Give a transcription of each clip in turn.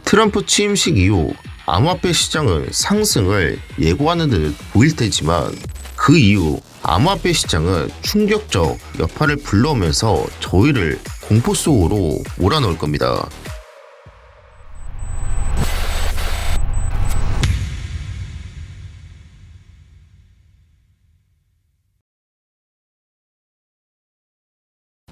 트럼프 취임식 이후 암호화폐 시장은 상승을 예고하는 듯 보일 테지만 그 이후 암호화폐 시장은 충격적 여파를 불러오면서 저희를 공포 속으로 몰아넣을 겁니다.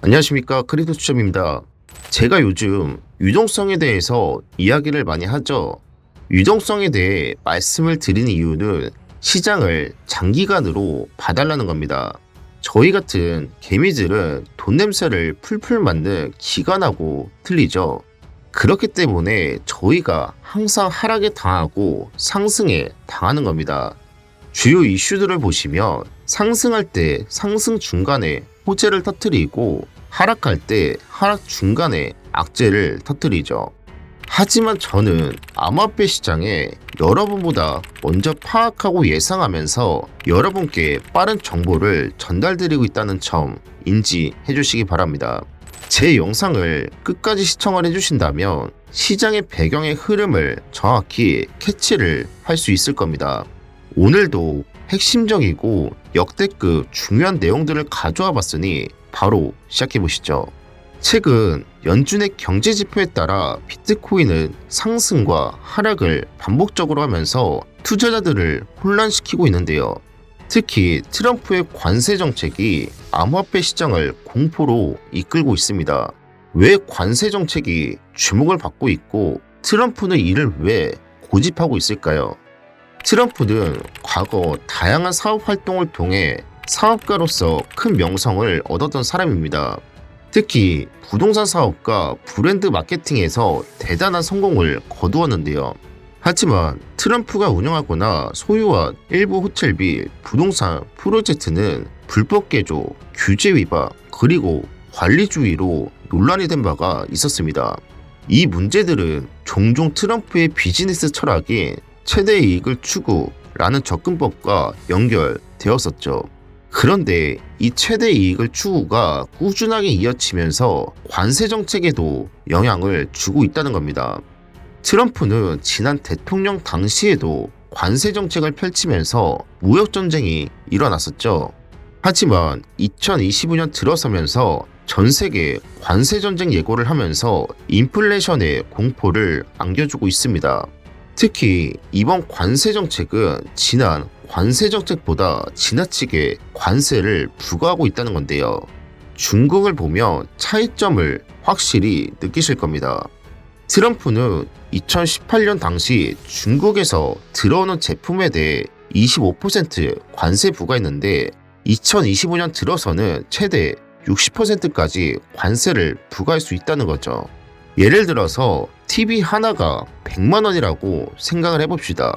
안녕하십니까, 크리도 추첨입니다. 제가 요즘 유동성에 대해서 이야기를 많이 하죠. 유동성에 대해 말씀을 드리는 이유는 시장을 장기간으로 봐달라는 겁니다. 저희 같은 개미들은 돈 냄새를 풀풀 맡는 기관하고 틀리죠. 그렇기 때문에 저희가 항상 하락에 당하고 상승에 당하는 겁니다. 주요 이슈들을 보시면 상승할 때 상승 중간에 호재를 터뜨리고 하락할 때 하락 중간에 악재를 터뜨리죠. 하지만 저는 암호화폐 시장에 여러분보다 먼저 파악하고 예상하면서 여러분께 빠른 정보를 전달드리고 있다는 점 인지해 주시기 바랍니다. 제 영상을 끝까지 시청을 해주신다면 시장의 배경의 흐름을 정확히 캐치를 할 수 있을 겁니다. 오늘도 핵심적이고 역대급 중요한 내용들을 가져와 봤으니 바로 시작해 보시죠. 최근 연준의 경제 지표에 따라 비트코인은 상승과 하락을 반복적으로 하면서 투자자들을 혼란시키고 있는데요. 특히 트럼프의 관세 정책이 암호화폐 시장을 공포로 이끌고 있습니다. 왜 관세 정책이 주목을 받고 있고 트럼프는 이를 왜 고집하고 있을까요? 트럼프는 과거 다양한 사업 활동을 통해 사업가로서 큰 명성을 얻었던 사람입니다. 특히 부동산 사업과 브랜드 마케팅에서 대단한 성공을 거두었는데요. 하지만 트럼프가 운영하거나 소유한 일부 호텔 및 부동산 프로젝트는 불법 개조, 규제 위반, 그리고 관리주의로 논란이 된 바가 있었습니다. 이 문제들은 종종 트럼프의 비즈니스 철학인 최대 이익을 추구라는 접근법과 연결되었었죠. 그런데 이 최대 이익을 추구가 꾸준하게 이어지면서 관세 정책에도 영향을 주고 있다는 겁니다. 트럼프는 지난 대통령 당시에도 관세 정책을 펼치면서 무역 전쟁이 일어났었죠. 하지만 2025년 들어서면서 전 세계 관세 전쟁 예고를 하면서 인플레이션의 공포를 안겨주고 있습니다. 특히 이번 관세 정책은 지난 관세 정책보다 지나치게 관세를 부과하고 있다는 건데요. 중국을 보면 차이점을 확실히 느끼실 겁니다. 트럼프는 2018년 당시 중국에서 들어오는 제품에 대해 25% 관세 부과했는데 2025년 들어서는 최대 60%까지 관세를 부과할 수 있다는 거죠. 예를 들어서 TV 하나가 100만 원이라고 생각을 해봅시다.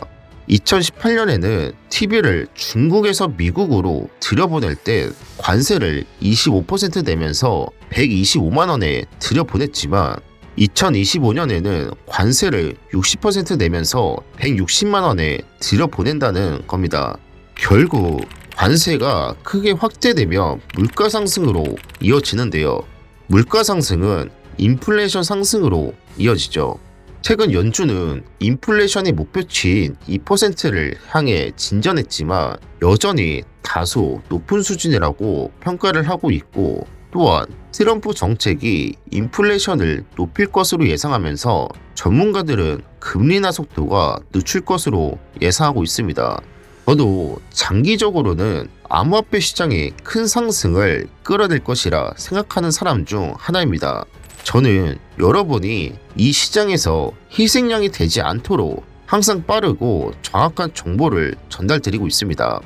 2018년에는 TV를 중국에서 미국으로 들여보낼 때 관세를 25% 내면서 125만 원에 들여보냈지만 2025년에는 관세를 60% 내면서 160만 원에 들여보낸다는 겁니다. 결국 관세가 크게 확대되면 물가 상승으로 이어지는데요. 물가 상승은 인플레이션 상승으로 이어지죠. 최근 연준은 인플레이션의 목표치인 2%를 향해 진전했지만 여전히 다소 높은 수준이라고 평가를 하고 있고 또한 트럼프 정책이 인플레이션을 높일 것으로 예상하면서 전문가들은 금리 인하 속도가 늦출 것으로 예상하고 있습니다. 저도 장기적으로는 암호화폐 시장이 큰 상승을 끌어낼 것이라 생각하는 사람 중 하나입니다. 저는 여러분이 이 시장에서 희생양이 되지 않도록 항상 빠르고 정확한 정보를 전달드리고 있습니다.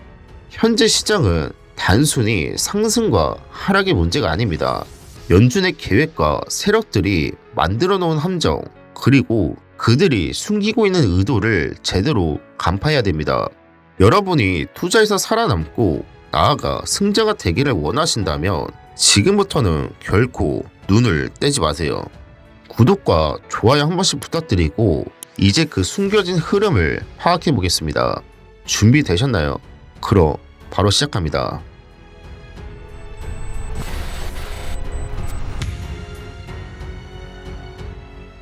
현재 시장은 단순히 상승과 하락의 문제가 아닙니다. 연준의 계획과 세력들이 만들어 놓은 함정, 그리고 그들이 숨기고 있는 의도를 제대로 간파해야 됩니다. 여러분이 투자에서 살아남고 나아가 승자가 되기를 원하신다면 지금부터는 결코 눈을 떼지 마세요. 구독과 좋아요 한 번씩 부탁드리고 이제 그 숨겨진 흐름을 파악해 보겠습니다. 준비되셨나요? 그럼 바로 시작합니다.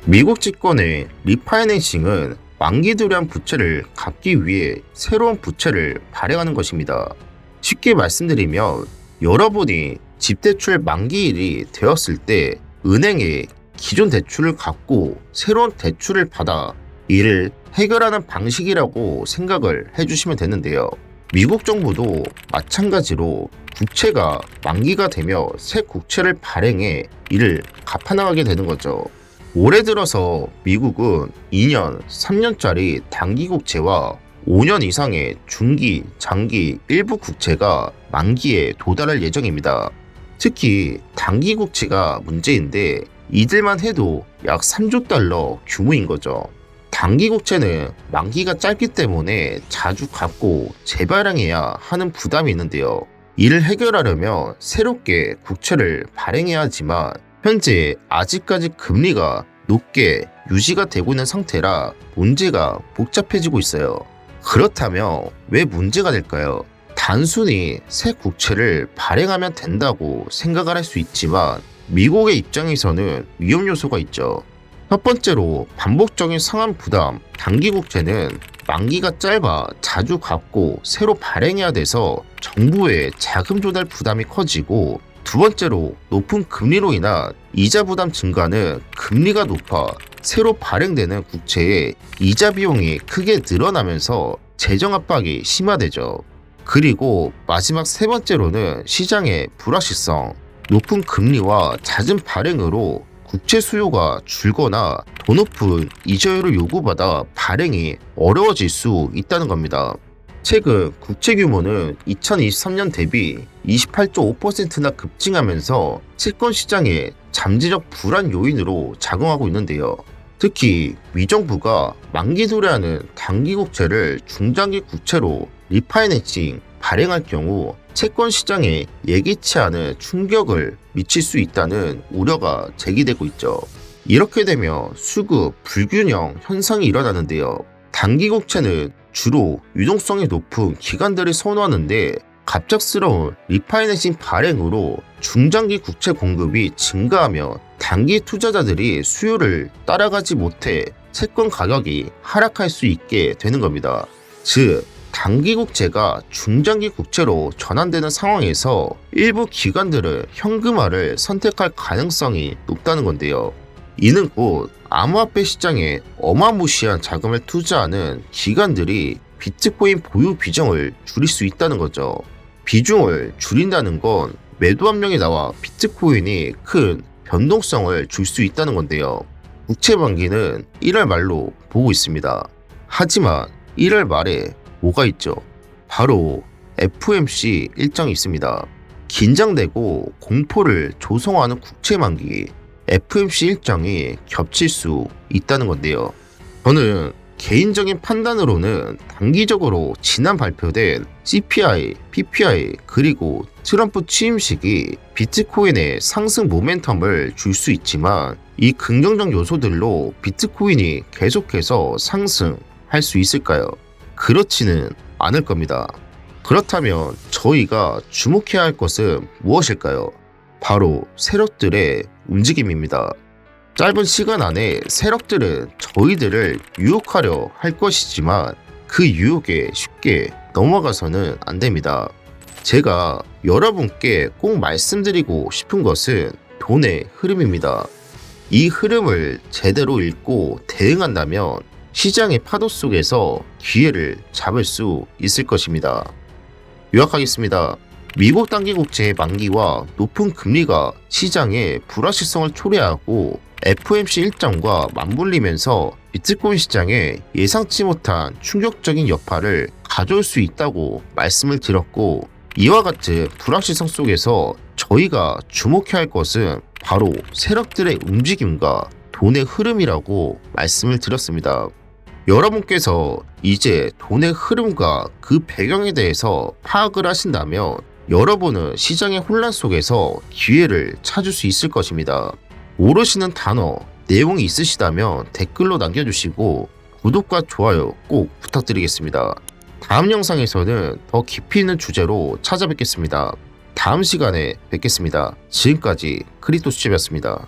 미국 집권의 리파이낸싱은 만기도래한 부채를 갚기 위해 새로운 부채를 발행하는 것입니다. 쉽게 말씀드리면 여러분이 집대출 만기일이 되었을 때 은행에 기존 대출을 갚고 새로운 대출을 받아 이를 해결하는 방식이라고 생각을 해주시면 되는데요. 미국 정부도 마찬가지로 국채가 만기가 되며 새 국채를 발행해 이를 갚아나가게 되는 거죠. 올해 들어서 미국은 2년, 3년짜리 단기 국채와 5년 이상의 중기, 장기 일부 국채가 만기에 도달할 예정입니다. 특히 단기 국채가 문제인데 이들만 해도 약 3조 달러 규모인 거죠. 단기 국채는 만기가 짧기 때문에 자주 갚고 재발행해야 하는 부담이 있는데요. 이를 해결하려면 새롭게 국채를 발행해야 하지만 현재 아직까지 금리가 높게 유지가 되고 있는 상태라 문제가 복잡해지고 있어요. 그렇다면 왜 문제가 될까요? 단순히 새 국채를 발행하면 된다고 생각을 할 수 있지만 미국의 입장에서는 위험 요소가 있죠. 첫 번째로 반복적인 상환 부담, 단기 국채는 만기가 짧아 자주 갚고 새로 발행해야 돼서 정부의 자금 조달 부담이 커지고, 두 번째로 높은 금리로 인한 이자 부담 증가는 금리가 높아 새로 발행되는 국채의 이자 비용이 크게 늘어나면서 재정 압박이 심화되죠. 그리고 마지막 세 번째로는 시장의 불확실성, 높은 금리와 잦은 발행으로 국채 수요가 줄거나 더 높은 이자율을 요구받아 발행이 어려워질 수 있다는 겁니다. 최근 국채 규모는 2023년 대비 28.5%나 급증하면서 채권 시장의 잠재적 불안 요인으로 작용하고 있는데요. 특히 미정부가 만기 도래하는 단기 국채를 중장기 국채로 리파이낸싱 발행할 경우 채권 시장에 예기치 않은 충격을 미칠 수 있다는 우려가 제기되고 있죠. 이렇게 되면 수급 불균형 현상이 일어나는데요. 단기 국채는 주로 유동성이 높은 기관들이 선호하는데 갑작스러운 리파이낸싱 발행으로 중장기 국채 공급이 증가하며 단기 투자자들이 수요를 따라가지 못해 채권 가격이 하락할 수 있게 되는 겁니다. 즉, 단기 국채가 중장기 국채로 전환되는 상황에서 일부 기관들은 현금화를 선택할 가능성이 높다는 건데요. 이는 곧 암호화폐 시장에 어마무시한 자금을 투자하는 기관들이 비트코인 보유 비중을 줄일 수 있다는 거죠. 비중을 줄인다는 건 매도 함량이 나와 비트코인이 큰 변동성을 줄 수 있다는 건데요. 국채 만기는 1월 말로 보고 있습니다. 하지만 1월 말에 뭐가 있죠? 바로 FOMC 일정이 있습니다. 긴장되고 공포를 조성하는 국채 만기, FOMC 일정이 겹칠 수 있다는 건데요. 저는 개인적인 판단으로는 단기적으로 지난 발표된 CPI, PPI 그리고 트럼프 취임식이 비트코인의 상승 모멘텀을 줄 수 있지만 이 긍정적 요소들로 비트코인이 계속해서 상승할 수 있을까요? 그렇지는 않을 겁니다. 그렇다면 저희가 주목해야 할 것은 무엇일까요? 바로 세력들의 움직임입니다. 짧은 시간 안에 세력들은 저희들을 유혹하려 할 것이지만 그 유혹에 쉽게 넘어가서는 안 됩니다. 제가 여러분께 꼭 말씀드리고 싶은 것은 돈의 흐름입니다. 이 흐름을 제대로 읽고 대응한다면 시장의 파도 속에서 기회를 잡을 수 있을 것입니다. 요약하겠습니다. 미국 단기 국채의 만기와 높은 금리가 시장의 불확실성을 초래하고 FOMC 일정과 맞물리면서 비트코인 시장에 예상치 못한 충격적인 여파를 가져올 수 있다고 말씀을 드렸고, 이와 같은 불확실성 속에서 저희가 주목해야 할 것은 바로 세력들의 움직임과 돈의 흐름이라고 말씀을 드렸습니다. 여러분께서 이제 돈의 흐름과 그 배경에 대해서 파악을 하신다면 여러분은 시장의 혼란 속에서 기회를 찾을 수 있을 것입니다. 모르시는 단어, 내용이 있으시다면 댓글로 남겨주시고 구독과 좋아요 꼭 부탁드리겠습니다. 다음 영상에서는 더 깊이 있는 주제로 찾아뵙겠습니다. 다음 시간에 뵙겠습니다. 지금까지 크리토스집이었습니다.